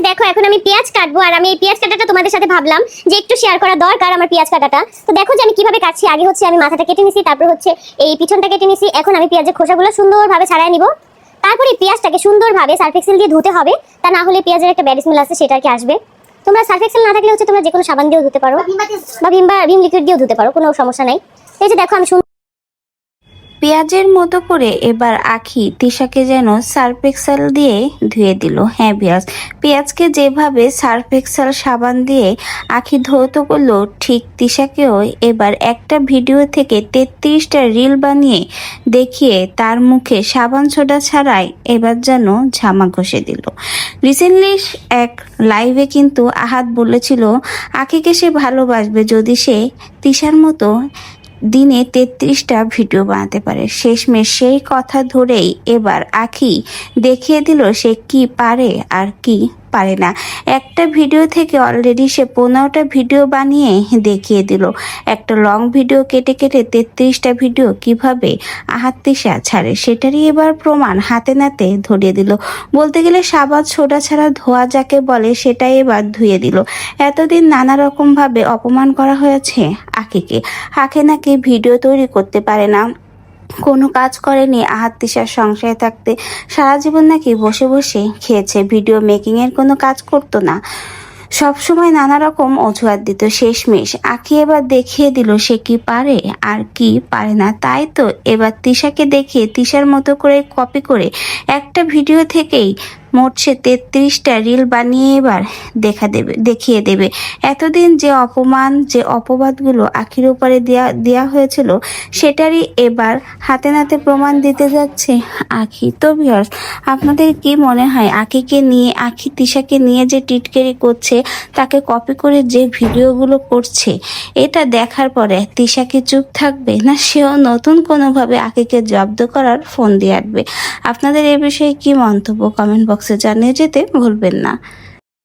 দেখো এখন আমি পেঁয়াজ কাটবো, আর আমি এই পেঁয়াজ কাটাটা তোমাদের সাথে ভাবলাম যে একটু শেয়ার করা দরকার আমার পেঁয়াজ কাটাটা। তো দেখো যে আমি কিভাবে কাটছি। আগে হচ্ছে আমি মাথাটা কেটে নিছি, তারপর হচ্ছে এই পিছনটা কেটে নিছি। এখন আমি পেঁয়াজের খোসাগুলো সুন্দরভাবে ছাড়াই নিব। তারপরে পেঁয়াজটাকে সুন্দরভাবে সার্ফ এক্সেল দিয়ে ধুতে হবে, তা না হলে পেঁয়াজের একটা ব্যাড স্মেল আছে সেটা আর কি আসবে। তোমরা সার্ফ এক্সেল না থাকলে হচ্ছে তোমরা যে কোনো সাবান দিয়েও ধুতে পারো বা ভিম লিকুইড দিয়েও ধুতে পারো, কোনো সমস্যা নাই। এই যে দেখো আমি পেঁয়াজের মতো করে এবার আখি তিশাকে যেন সার্ফ এক্সেল দিয়ে ধুয়ে দিল। হ্যাঁ ভিউয়ার্স, পেঁয়াজকে যেভাবে সার্ফ এক্সেল সাবান দিয়ে আখি ধৌত করলো, ঠিক তিশাকেও এবার একটা ভিডিও থেকে 33টা রিল বানিয়ে দেখিয়ে তার মুখে সাবান সোডা ছাড়াই এবার যেন ঝামা ঘষে দিল। রিসেন্টলি এক লাইভে কিন্তু আহাদ বলেছিল আখিকে সে ভালোবাসবে যদি সে তিশার মতো দিনে 33টা ভিডিও বানাতে পারে। শেষমেশ সেই কথা ধরেই এবার আখি দেখিয়ে দিল সে কি পারে আর কি পারে না। একটা ভিডিও থেকে অলরেডি সে 15টা ভিডিও বানিয়ে দেখিয়ে দিল। একটা লং ভিডিও কেটে কেটে 33টা ভিডিও কিভাবে আহাদ তিশা ছাড়ে সেটারই এবার প্রমাণ হাতে নাতে ধরিয়ে দিল। বলতে গেলে সাবান সোডা ছাড়া ধোয়া যাকে বলে সেটাই এবার ধুয়ে দিল। এতদিন নানা রকম ভাবে অপমান করা হয়েছে আখিকে। আখি নাকি ভিডিও তৈরি করতে পারে না, কোনো কাজ করেনি, আহাদ তিশার সংসারে থাকতে সারা জীবন নাকি বসে বসে খেয়েছে, ভিডিও মেকিং এর কোনো কাজ করতো না, সব সময় নানা রকম অজুহাত দিত। শেষমেশ আখি এবার দেখিয়ে দিল সে কি পারে আর কি পারে না। তাই তো এবার তিশাকে দেখিয়ে তিশার মতো করে কপি করে একটা ভিডিও থেকেই মোটছে 33টা রিল বানিয়ে এবার দেখিয়ে দেবে। এতদিন যে অপমান যে অপবাদগুলো আখির উপরে দেয়া হয়েছিল সেটারই এবার হাতে নাতে প্রমাণ দিতে যাচ্ছে আখি। তো ভিউয়ার্স, আপনাদের কি মনে হয় আখিকে নিয়ে, আখি তিশাকে নিয়ে যে টিটকারি করছে, তাকে কপি করে যে ভিডিওগুলো করছে, এটা দেখার পরে তিশা কি চুপ থাকবে, না সেও নতুন কোনোভাবে আখিকে জব্দ করার ফোন দিয়ে আসবে? আপনাদের এ বিষয়ে কি মন্তব্য কমেন্ট বক্সে জানিয়ে যেতে ভুলবেন না।